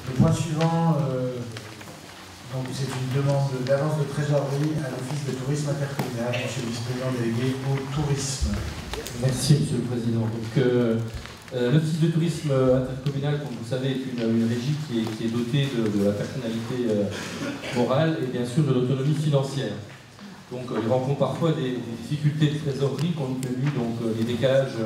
Le point suivant, c'est une demande d'avance de trésorerie à l'Office de tourisme intercommunal, monsieur le vice-président délégué au tourisme. Merci, monsieur le président. L'Office de tourisme intercommunal, comme vous savez, est une régie qui est dotée de la personnalité morale et bien sûr de l'autonomie financière. Donc, il rencontre parfois des difficultés de trésorerie compte tenu des décalages,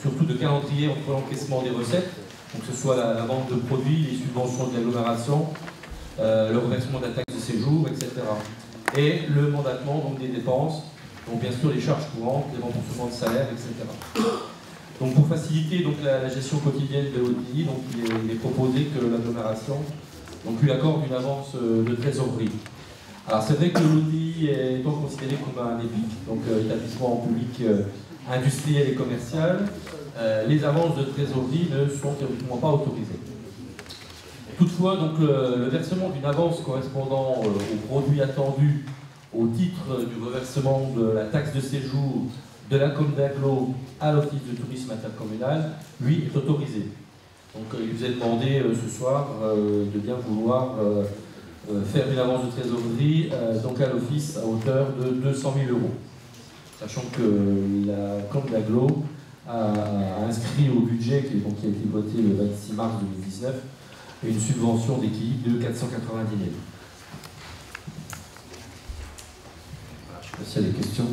surtout de calendrier entre l'encaissement des recettes, donc que ce soit la vente de produits, les subventions de l'agglomération, le reversement de la taxe de séjour, etc. Et le mandatement donc, des dépenses, donc bien sûr les charges courantes, les remboursements de salaire, etc. Donc pour faciliter donc, la gestion quotidienne de l'OTI, donc il est proposé que l'agglomération lui accorde une avance de trésorerie. Alors c'est vrai que l'OTI est donc considéré comme un EPIC, donc établissement public industriel et commercial. Les avances de trésorerie ne sont théoriquement pas autorisées. Toutefois, donc, le versement d'une avance correspondant au produit attendu au titre du reversement de la taxe de séjour de la commune d'Aglo à l'Office de tourisme intercommunal, lui, est autorisé. Donc il vous est demandé ce soir de bien vouloir faire une avance de trésorerie donc à l'Office à hauteur de 200 000 €. Sachant que la commune d'Aglo a inscrit au budget qui a été voté le 26 mars 2019 une subvention d'équilibre de 490 000 €. Je ne sais pas s'il y a des questions.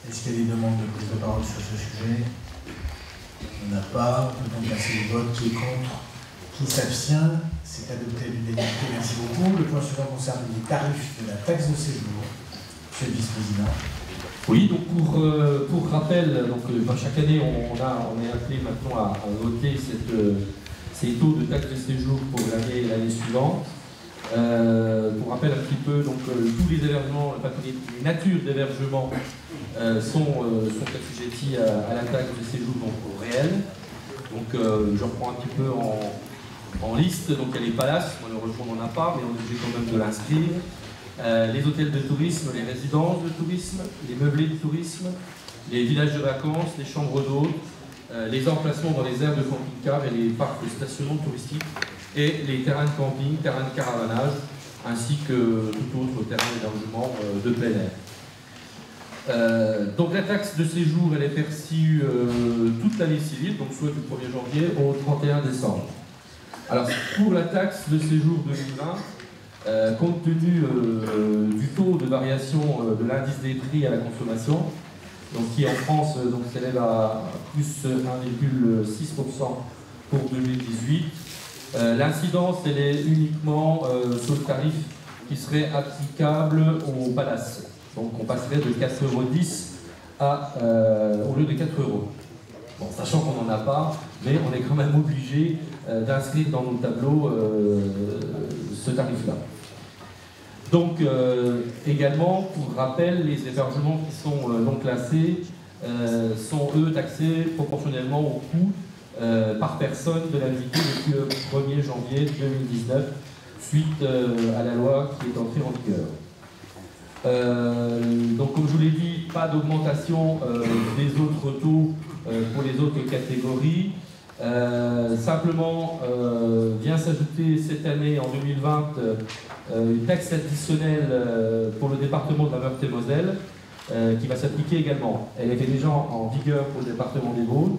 Est-ce qu'il y a des demandes de prise de parole sur ce sujet? Il n'y en a pas. On peut donc passer le vote. Qui est contre? Qui s'abstient? C'est adopté à l'unanimité. Merci beaucoup. Le point suivant concerne les tarifs de la taxe de séjour. Monsieur le vice-président. Oui, donc pour rappel, chaque année on est appelé maintenant à voter ces taux de taxe de séjour pour l'année suivante. Pour rappel un petit peu, tous les hébergements, les natures d'hébergement sont assujettis à la taxe de séjour au réel. Donc je reprends un petit peu en liste. Donc il y a les palaces, malheureusement on n'en a pas, mais on est obligé quand même de l'inscrire. Les hôtels de tourisme, les résidences de tourisme, les meublés de tourisme, les villages de vacances, les chambres d'hôtes, les emplacements dans les aires de camping-car et les parcs de stationnement touristique, et les terrains de camping, terrains de caravanage, ainsi que tout autre terrain d'hébergement de plein air. Donc la taxe de séjour, elle est perçue toute l'année civile, donc soit du 1er janvier au 31 décembre. Alors pour la taxe de séjour 2020, compte tenu du taux de variation de l'indice des prix à la consommation, donc qui en France s'élève à plus 1,6% pour 2018, l'incidence elle est uniquement sur le tarif qui serait applicable au palace. Donc on passerait de 4,10 € au lieu de 4 €. Bon, sachant qu'on n'en a pas, mais on est quand même obligé d'inscrire dans nos tableaux ce tarif-là. Donc, également, pour rappel, les hébergements qui sont non classés sont, eux, taxés proportionnellement au coût par personne de l'invité depuis le 1er janvier 2019, suite à la loi qui est entrée en vigueur. Donc, comme je vous l'ai dit, pas d'augmentation des autres taux pour les autres catégories. Simplement, vient s'ajouter cette année, en 2020, une taxe additionnelle pour le département de la Meurthe-et-Moselle qui va s'appliquer également. Elle était déjà en vigueur pour le département des Vosges,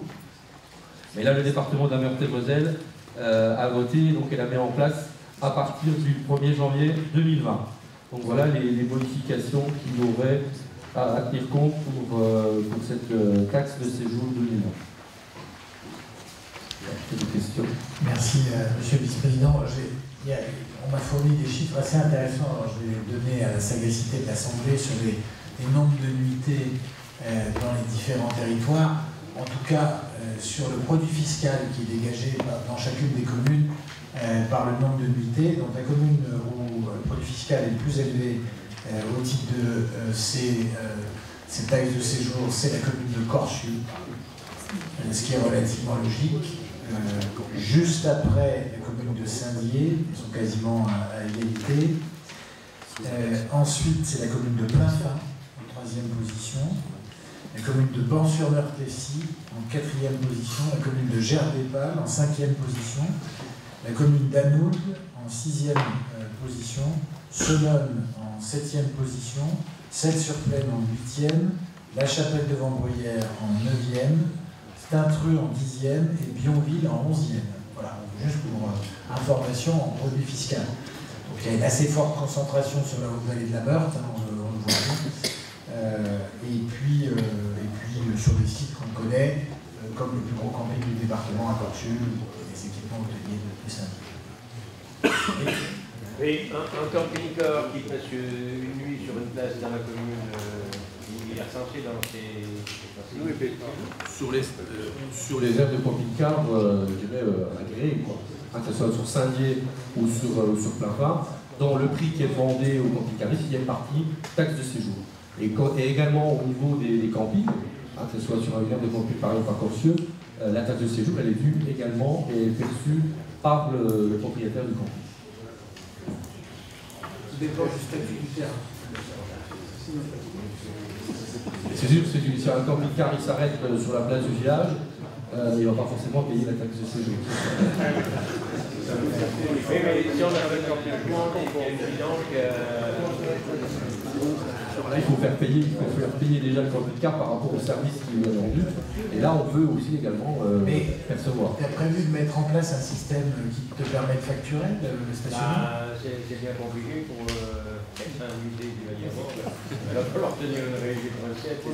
mais là le département de la Meurthe-et-Moselle a voté, donc elle la met en place à partir du 1er janvier 2020. Donc voilà les modifications qu'il y aurait à tenir compte pour cette taxe de séjour 2020. Des questions? Merci, monsieur le vice-président. On m'a fourni des chiffres assez intéressants. Alors, je vais les donner à la sagacité de l'Assemblée sur les nombres de nuitées dans les différents territoires. En tout cas, sur le produit fiscal qui est dégagé dans chacune des communes par le nombre de nuitées. Donc la commune où le produit fiscal est le plus élevé au titre de ces taxes de séjour, c'est la commune de Corçu, ce qui est relativement logique. Juste après la commune de Saint-Dié, ils sont quasiment à égalité. Ensuite, c'est la commune de Plainfin, en 3e position. La commune de Ban-sur-Meurthe-Plessis en 4e position. La commune de Gers-des-Pales en 5e position. La commune d'Anould en 6e position. Senonne en 7e position. Celles-sur-Plaine en 8e. La Chapelle-de-Vambruyère en 9e. Stintru en 10e et Bionville en 11e. Voilà, juste pour information en produit fiscal. Donc il y a une assez forte concentration sur la Haute-Vallée de la Meurthe, hein, on le voit bien. Et puis sur des sites qu'on connaît, comme le plus gros camping du département à Corchul, les équipements hôteliers de Saint-Denis. Et un camping-car qui passe une nuit sur une place dans la commune, il est recensé dans ces... Sur les aires de camping-car, je dirais agréées, quoi. Que ce soit sur Saint-Dié ou sur Plainpart, dans le prix qui est demandé aux camping-caristes, il y a une partie taxe de séjour. Et également au niveau des campings, que ce soit sur une aire de camping par exemple à Corcieux, la taxe de séjour elle est due également et perçue par le propriétaire du camping. Tout dépend du statut du terrain. C'est sûr, si un camping-car il s'arrête sur la place du village, il ne va pas forcément payer la taxe de séjour. Oui, mais si on a un camping-car, il y a une vidange Là, il faut faire payer déjà le camping-car par rapport au service qui lui est rendu. Et là, on peut aussi également percevoir. Tu as prévu de mettre en place un système qui te permet de facturer le stationnement? C'est bien compliqué pour un musée du bâtiment. Il va falloir tenir une régie de recettes.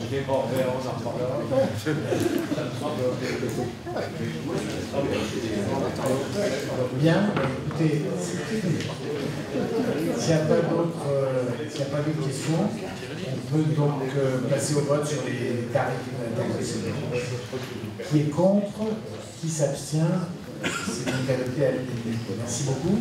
Je n'ai pas envers, on en reparlera. Bien, écoutez, s'il n'y a pas d'autres questions, on peut donc passer au vote sur les tarifs de la taxe de séjour. Qui est contre? Qui s'abstient? C'est donc adopté à l'unanimité. Merci beaucoup.